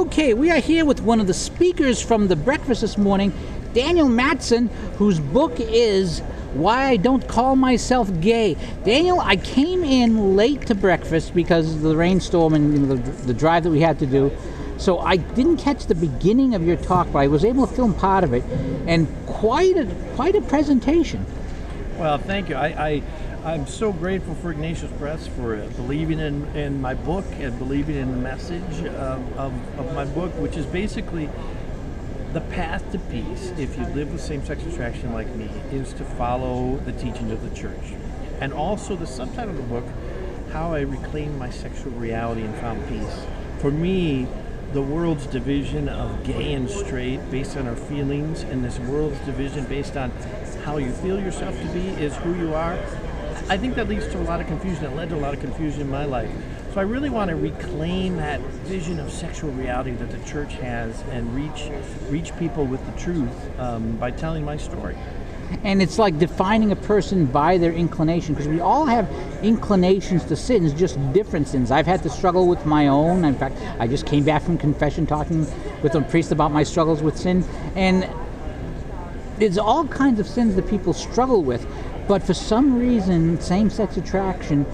Okay, we are here with one of the speakers from the breakfast this morning, Daniel Mattson, whose book is Why I Don't Call Myself Gay. Daniel, I came in late to breakfast because of the rainstorm and the drive that we had to do. So I didn't catch the beginning of your talk, but I was able to film part of it, and quite a presentation. Well, thank you. I'm so grateful for Ignatius Press for believing in my book and believing in the message of my book, which is basically the path to peace, if you live with same-sex attraction like me, is to follow the teachings of the church. And also the subtitle of the book, How I Reclaimed My Sexual Reality and Found Peace. For me, the world's division of gay and straight based on our feelings, and this world's division based on how you feel yourself to be is who you are. I think that leads to a lot of confusion. It led to a lot of confusion in my life. So I really want to reclaim that vision of sexual reality that the church has and reach people with the truth by telling my story. And it's like defining a person by their inclination, because we all have inclinations to sins, just different sins. I've had to struggle with my own. In fact, I just came back from confession talking with a priest about my struggles with sin. And there's all kinds of sins that people struggle with. But for some reason, same-sex attraction,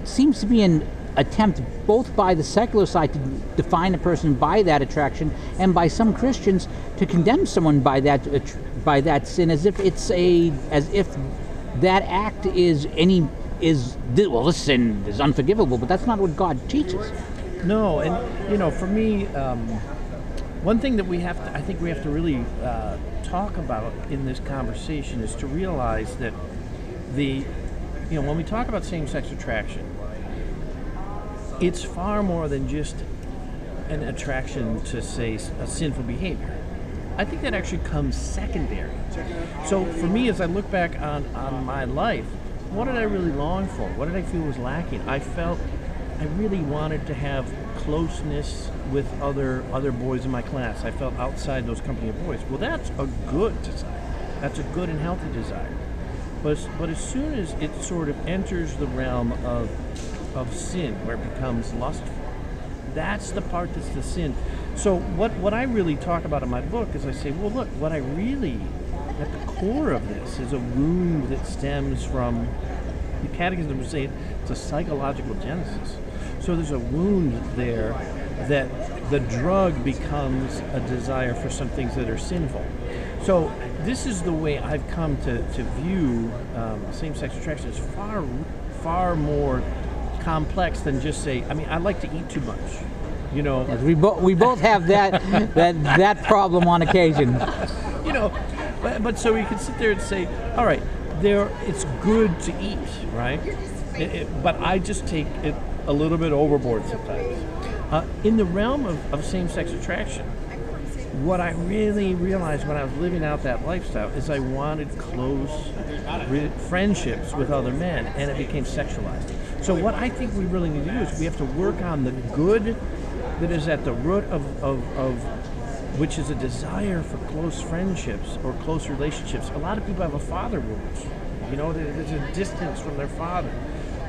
seems to be an attempt both by the secular side to define a person by that attraction, and by some Christians to condemn someone by that sin, as if that act this sin is unforgivable. But that's not what God teaches. No, and for me, one thing that I think we have to really talk about in this conversation is to realize that when we talk about same-sex attraction, it's far more than just an attraction to, say, a sinful behavior. I think that actually comes secondary. So for me, as I look back on my life, what did I really long for? What did I feel was lacking? I really wanted to have closeness with other boys in my class. I felt outside those company of boys. Well, that's a good desire. That's a good and healthy desire. But as soon as it sort of enters the realm of sin, where it becomes lustful, that's the part that's the sin. So what I really talk about in my book is I say, well, look, what I really, at the core of this, is a wound that stems from, the Catechism would say it's a psychological genesis. So there's a wound there that the drug becomes a desire for some things that are sinful. So this is the way I've come to view same-sex attraction as far more complex than just say, I like to eat too much. Yes, we both have that problem on occasion. But so we can sit there and say, all right, it's good to eat, right? But I just take it a little bit overboard sometimes. In the realm of same-sex attraction, what I really realized when I was living out that lifestyle is I wanted close friendships with other men, and it became sexualized. So what I think we really need to do is we have to work on the good that is at the root of which is a desire for close friendships or close relationships. A lot of people have a father wound. There's a distance from their father.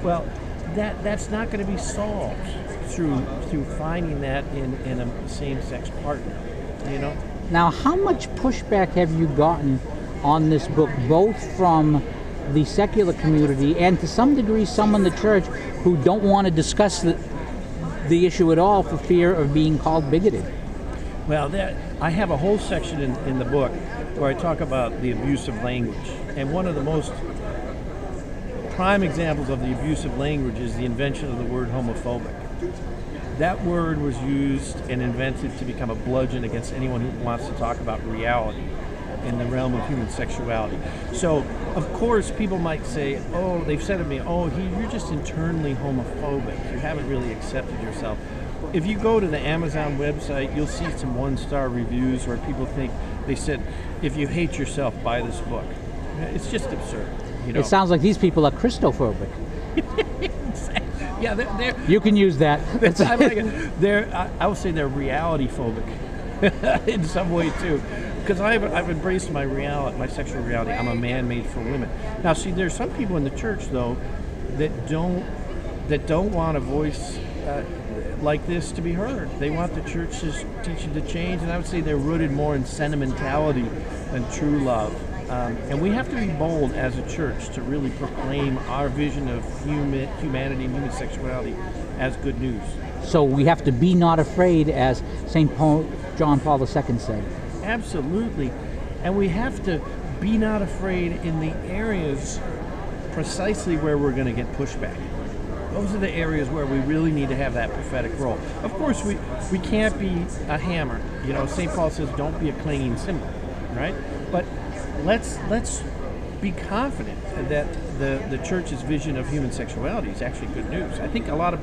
Well, that's not going to be solved through finding that in a same-sex partner. Now, how much pushback have you gotten on this book, both from the secular community and to some degree some in the church who don't want to discuss the issue at all for fear of being called bigoted? Well, I have a whole section in the book where I talk about the abusive language. And one of the most prime examples of the abusive language is the invention of the word homophobic. That word was used and invented to become a bludgeon against anyone who wants to talk about reality in the realm of human sexuality. So, of course, people might say, they've said to me, you're just internally homophobic. You haven't really accepted yourself. If you go to the Amazon website, you'll see some one-star reviews where people they said, if you hate yourself, buy this book. It's just absurd. It sounds like these people are Christophobic. Yeah, they're you can use that. I like it. I would say they're reality phobic in some way too, because I've embraced my sexual reality. I'm a man made for women. Now, see, there's some people in the church though that don't want to voice like this to be heard. They want the church's teaching to change, and I would say they're rooted more in sentimentality than true love. And we have to be bold as a church to really proclaim our vision of humanity and human sexuality as good news. So we have to be not afraid, as St. John Paul II said. Absolutely. And we have to be not afraid in the areas precisely where we're going to get pushback. Those are the areas where we really need to have that prophetic role. Of course, we can't be a hammer. You know, St. Paul says, don't be a clanging cymbal, right? But let's be confident that the church's vision of human sexuality is actually good news. I think a lot of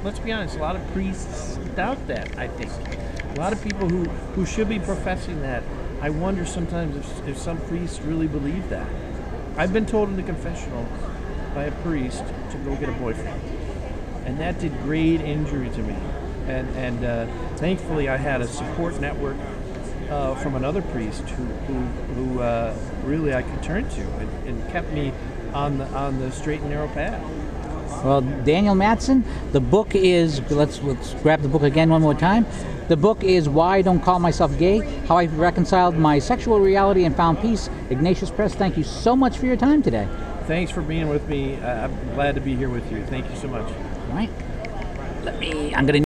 let's be honest, a lot of priests doubt that. I think a lot of people who should be professing that. I wonder sometimes if some priests really believe that. I've been told in the confessional by a priest to go get a boyfriend, and that did great injury to me. And thankfully, I had a support network from another priest who really I could turn to and kept me on the straight and narrow path. Well, Daniel Mattson, the book is, let's grab the book again one more time. The book is Why I Don't Call Myself Gay, How I Reconciled My Sexual Reality and Found Peace. Ignatius Press, thank you so much for your time today. Thanks for being with me. I'm glad to be here with you. Thank you so much. All right. I'm going to